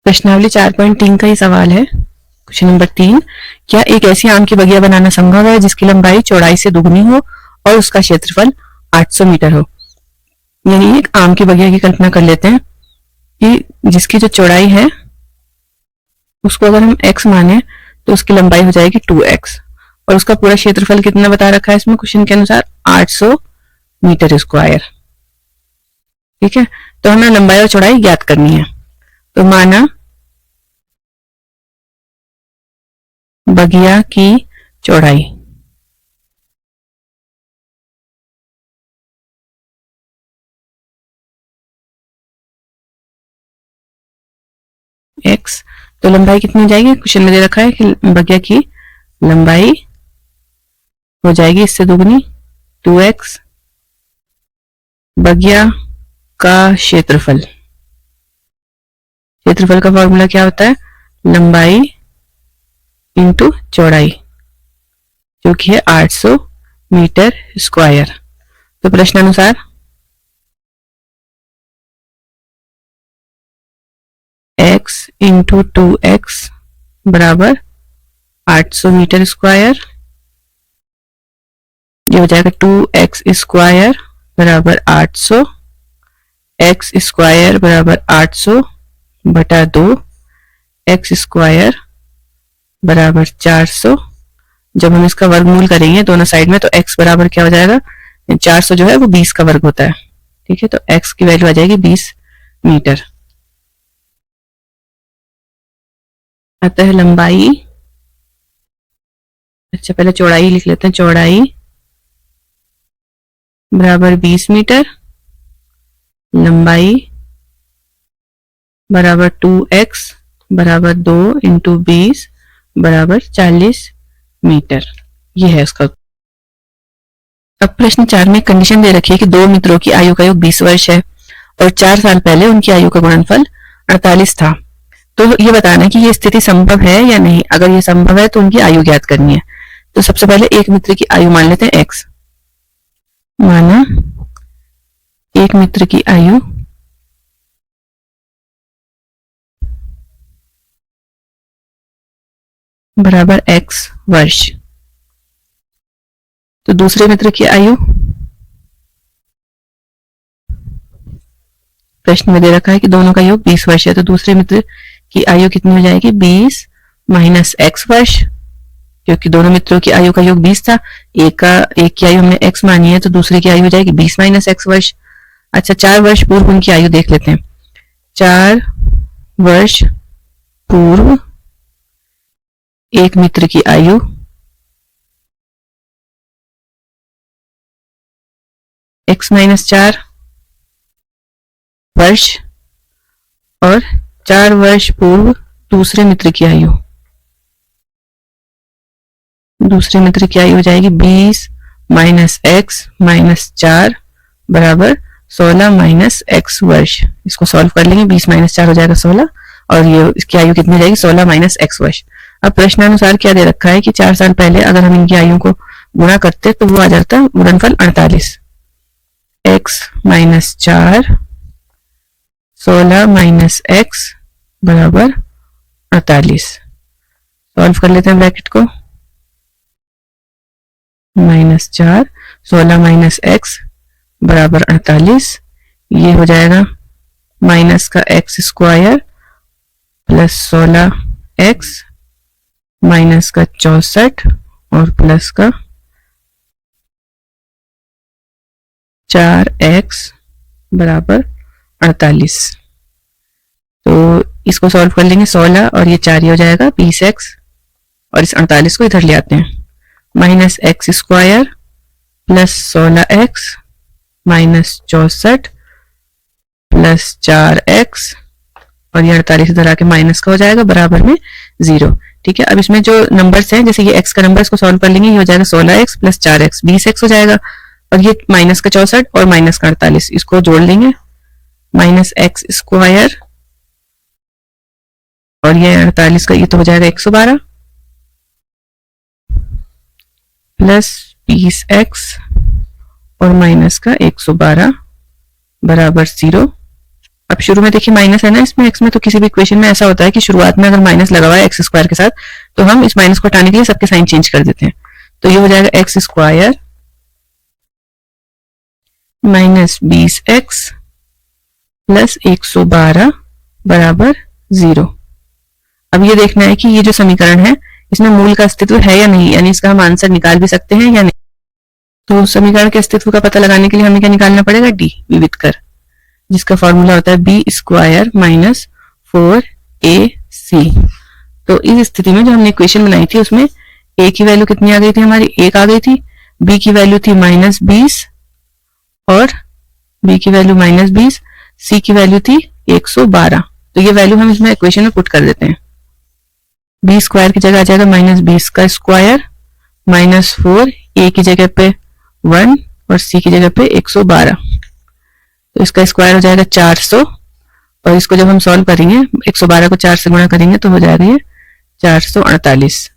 प्रश्नावली 4.3 का ही सवाल है। क्वेश्चन नंबर 3, क्या एक ऐसी आम की बगिया बनाना संभव है जिसकी लंबाई चौड़ाई से दुगनी हो और उसका क्षेत्रफल 800 मीटर हो। यानी एक आम की बगिया की कल्पना कर लेते हैं कि जिसकी जो चौड़ाई है उसको अगर हम x माने तो उसकी लंबाई हो जाएगी 2x और उसका पूरा क्षेत्रफल कितना बता रखा है इसमें क्वेश्चन के अनुसार 800 मीटर स्क्वायर। ठीक है, तो हमें लंबाई और चौड़ाई ज्ञात करनी है। तो माना बगिया की चौड़ाई x, तो लंबाई कितनी हो जाएगी, क्वेश्चन में दे रखा है कि बगिया की लंबाई हो जाएगी इससे दुगनी 2x, बगिया का क्षेत्रफल, क्षेत्रफल का फॉर्मूला क्या होता है, लंबाई इंटू चौड़ाई जो कि है 800 मीटर स्क्वायर। तो प्रश्नानुसार x इंटू 2x बराबर 800 मीटर स्क्वायर, ये हो जाएगा 2x स्क्वायर बराबर 800, x स्क्वायर बराबर 800 बटा 2, x स्क्वायर बराबर 400। जब हम इसका वर्गमूल करेंगे दोनों साइड में तो x बराबर क्या हो जाएगा, 400 जो है वो 20 का वर्ग होता है। ठीक है, तो x की वैल्यू आ जाएगी 20 मीटर। अतः लंबाई, अच्छा पहले चौड़ाई लिख लेते हैं, चौड़ाई बराबर 20 मीटर, लंबाई बराबर 2x बराबर 2 इंटू 20 बराबर 40 मीटर। ये है उसका। अब प्रश्न 4 में कंडीशन दे रखी है कि दो मित्रों की आयु का योग 20 वर्ष है और 4 साल पहले उनकी आयु का गुणनफल 48 था। तो ये बताना है कि ये स्थिति संभव है या नहीं। अगर ये संभव है तो उनकी आयु ज्ञात करनी है। तो सबसे पहले एक मित्र की आयु मान लेते हैं x। माना एक मित्र की आयु बराबर x वर्ष, तो दूसरे मित्र की आयु प्रश्न में दे रखा है कि दोनों का योग 20 वर्ष है, तो दूसरे मित्र की आयु कितनी हो जाएगी, 20 माइनस x वर्ष, क्योंकि दोनों मित्रों की आयु का योग 20 था। एक की आयु हमने x मानी है तो दूसरे की आयु हो जाएगी 20 माइनस x वर्ष। अच्छा, 4 वर्ष पूर्व उनकी आयु देख लेते हैं। 4 वर्ष पूर्व एक मित्र की आयु x माइनस 4 वर्ष और 4 वर्ष पूर्व दूसरे मित्र की आयु, दूसरे मित्र की आयु हो जाएगी 20 माइनस x माइनस 4 बराबर 16 माइनस x वर्ष। इसको सॉल्व कर लेंगे, 20 माइनस 4 हो जाएगा 16 और ये इसकी आयु कितनी हो जाएगी, 16 माइनस x वर्ष। अब प्रश्नानुसार क्या दे रखा है कि 4 साल पहले अगर हम इनकी आयु को गुणा करते तो वो आ जाता है गुणनफल 48, x माइनस 4 16 माइनस x बराबर 48। सॉल्व कर लेते हैं ब्रैकेट को, माइनस 4 16 माइनस x बराबर 48, ये हो जाएगा माइनस का x square plus 16x minus का 64 और प्लस का 4x बराबर 48। तो इसको सॉल्व कर लेंगे, 16 और ये 4 ही हो जाएगा 20x और इस 48 को इधर ले आते हैं, minus x square plus 16x minus 64 plus 4x और ये 48 इधर आके माइनस का हो जाएगा बराबर में 0। ठीक है, अब इसमें जो नंबर्स हैं, जैसे ये x का नंबर इसको सॉल्व कर लेंगे, ये हो जाएगा 16x प्लस 4x 20x हो जाएगा और ये माइनस का 64 और माइनस का 48 इसको जोड़ लेंगे, माइनस x स्क्वायर और ये 48 का ये तो हो जाएगा 112 प्लस 20x और माइनस का 112 बराबर 0। अब शुरू में देखिए माइनस है ना इसमें एक्स में, तो किसी भी इक्वेशन में ऐसा होता है कि शुरुआत में अगर माइनस लगा हुआ है एक्स स्क्वायर के साथ, तो हम इस माइनस को हटाने के लिए सबके साइन चेंज कर देते हैं। तो ये हो जाएगा x square minus 20x plus 112 बराबर 0। अब ये देखना है कि ये जो समीकरण है इसमें मूल का अस्तित्व है या नहीं, यानी इसका हम आंसर निकाल भी सकते हैं या नहीं। तो समीकरण के अस्तित्व का पता लगाने के लिए हमें क्या निकालना पड़ेगा, डी विविध कर, जिसका फॉर्मूला होता है बी स्क्वायर माइनस 4ac। तो इस स्थिति में जो हमने इक्वेशन बनाई थी उसमें a की वैल्यू कितनी आ गई थी, हमारी 1 आ गई थी, b की वैल्यू थी -20 और b की वैल्यू -20, c की वैल्यू थी 112। तो ये वैल्यू हम इसमें इक्वेशन में पुट कर देते हैं। b स्क्वायर की जगह आ जाएगा -20 का स्क्वायर माइनस 4, a की जगह पे 1 और c की जगह पे 112। तो इसका स्क्वायर हो जाएगा 400 और इसको जब हम सॉल्व करेंगे 112 को 4 से गुणा करेंगे तो हो जाएगा ये 448।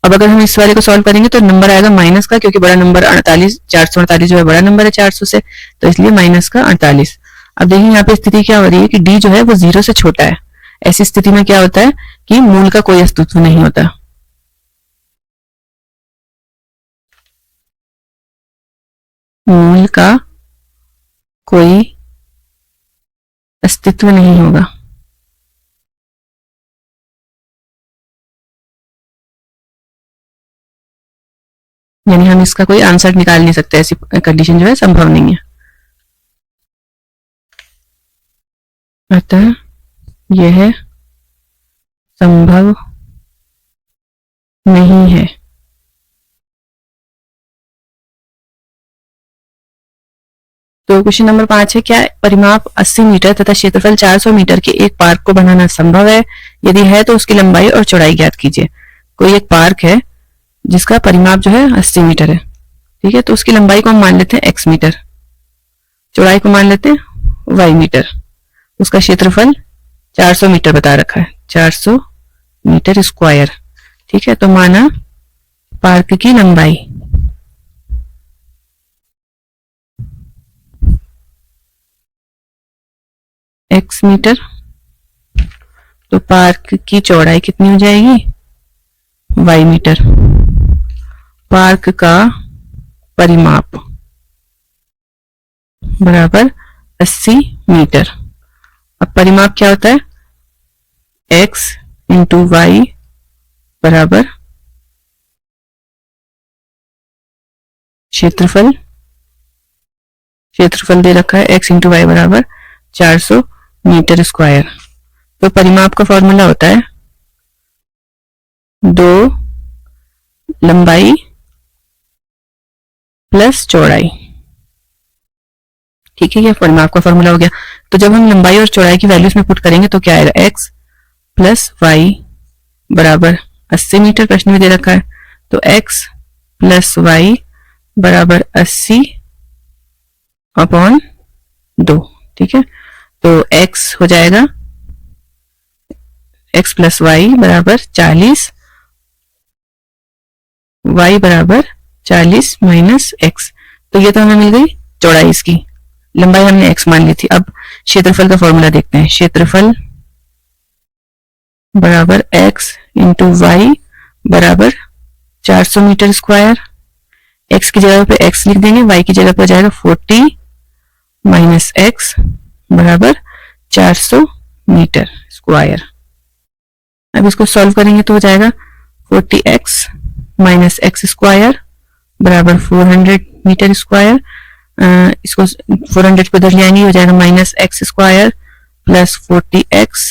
अब अगर हम इस वाले को सॉल्व करेंगे तो नंबर आएगा माइनस का, क्योंकि बड़ा नंबर 48, 448 जो है बड़ा नंबर है 400 से, तो इसलिए माइनस का 48। अब देखिए यहाँ पे स्थिति क्या हो रही है कि d जो है वो 0 से छोटा है। ऐसी स्थिति में क्या होता है कि मूल का कोई अस्तित्व नहीं होता। मूल का कोई अस्तित्व नहीं होगा। यानी हम इसका कोई आंसर निकाल नहीं सकते, ऐसी कंडीशन जो है संभव नहीं है। अतः यह संभव नहीं है। तो क्वेश्चन नंबर 5 है, क्या परिमाप 80 मीटर तथा क्षेत्रफल 400 मीटर के एक पार्क को बनाना संभव है? यदि है तो उसकी लंबाई और चौड़ाई ज्ञात कीजिए। कोई एक पार्क है जिसका परिमाप जो है 80 मीटर है, ठीक है, तो उसकी लंबाई को हम मान लेते हैं x मीटर, चौड़ाई को मान लेते हैं y मीटर, उसका क्षेत्रफल 400 मीटर बता रखा है, 400 मीटर स्क्वायर, ठीक है। तो माना पार्क की लंबाई x मीटर, तो पार्क की चौड़ाई कितनी हो जाएगी, y मीटर। पार्क का परिमाप बराबर 80 मीटर। अब परिमाप क्या होता है, x इंटू वाई बराबर क्षेत्रफल, क्षेत्रफल दे रखा है x इंटू वाई बराबर 400 मीटर स्क्वायर। तो परिमाप का फॉर्मूला होता है 2 लंबाई प्लस चौड़ाई, ठीक है, ये परिमाप का फॉर्मूला हो गया। तो जब हम लंबाई और चौड़ाई की वैल्यूज में पुट करेंगे तो क्या आएगा, x प्लस वाई बराबर 80 मीटर, प्रश्न में दे रखा है, तो x प्लस वाई बराबर 80 अपॉन 2, ठीक है। तो x हो जाएगा x प्लस वाई बराबर 40, y बराबर 40 माइनस x। तो ये तो हमें मिल गई चौड़ाई, इसकी लंबाई हमने x मान ली थी। अब क्षेत्रफल का फॉर्मूला देखते हैं, क्षेत्रफल बराबर x इंटू वाई बराबर 400 मीटर स्क्वायर। x की जगह पे x लिख देंगे, y की जगह पर जाएगा 40 माइनस x बराबर 400 मीटर स्क्वायर। अब इसको सॉल्व करेंगे तो हो जाएगा 40x माइनस एक्स स्क्वायर बराबर 400 मीटर स्क्वायर। इसको 400 को इधर ले आएंगे, हो जाएगा minus x square plus 40x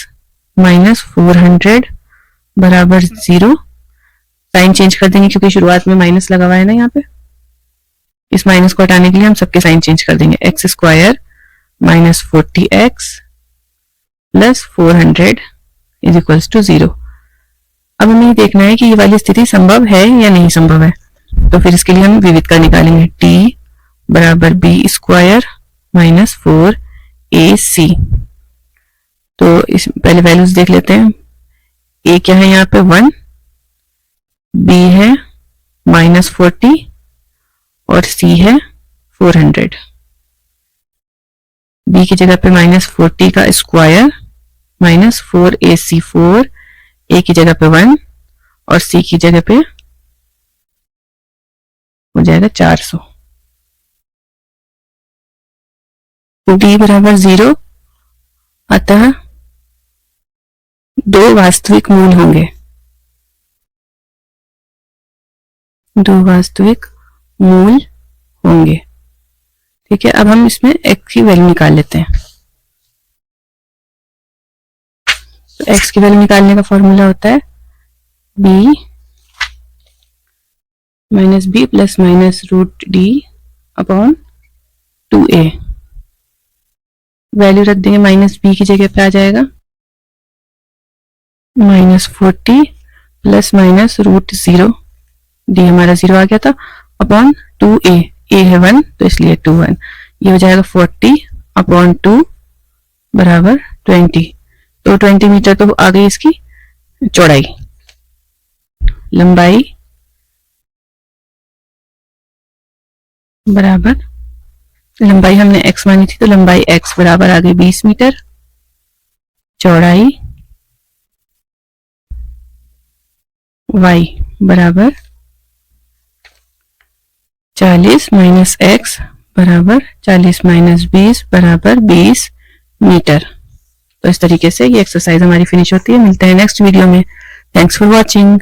minus 400 बराबर 0। साइन चेंज कर देंगे क्योंकि शुरुआत में माइनस लगा हुआ है ना यहाँ पे, इस माइनस को हटाने के लिए हम सबके साइन चेंज कर देंगे, x square minus 40x plus 400 is equals to 0। अब हमें देखना है कि ये वाली स्थिति संभव है या नहीं संभव है। तो फिर इसके लिए हम विविधता निकालेंगे, t बराबर बी स्क्वायर माइनस 4ac। तो इस पहले वैल्यूज देख लेते हैं, a क्या है यहाँ पे 1, b है माइनस 40 और c है 400। b की जगह पे -40 का स्क्वायर माइनस 4ac4, a की जगह पे 1 और c की जगह पे हो जाएगा 400। d बराबर 0, अतः दो वास्तविक मूल होंगे, दो वास्तविक मूल होंगे। ठीक है, अब हम इसमें x की वैल्यू निकाल लेते हैं। तो x की वैल्यू निकालने का फॉर्मूला होता है b minus B plus minus root D upon 2a। Value रख देंगे, माइनस बी की जगह पे आ जाएगा -40 प्लस माइनस रूट 0, डी हमारा 0 आ गया था, अपॉन 2a, a है 1 तो इसलिए 2 1, ये हो जाएगा 40 अपॉन 2 बराबर 20। तो 20 मीटर तो आ गई इसकी चौड़ाई। लंबाई बराबर, लंबाई हमने x मानी थी तो लंबाई x बराबर आ गई 20 मीटर, चौड़ाई y बराबर 40 माइनस x बराबर 40 माइनस 20 बराबर 20 मीटर। तो इस तरीके से ये एक्सरसाइज हमारी फिनिश होती है। मिलते हैं नेक्स्ट वीडियो में। Thanks for watching.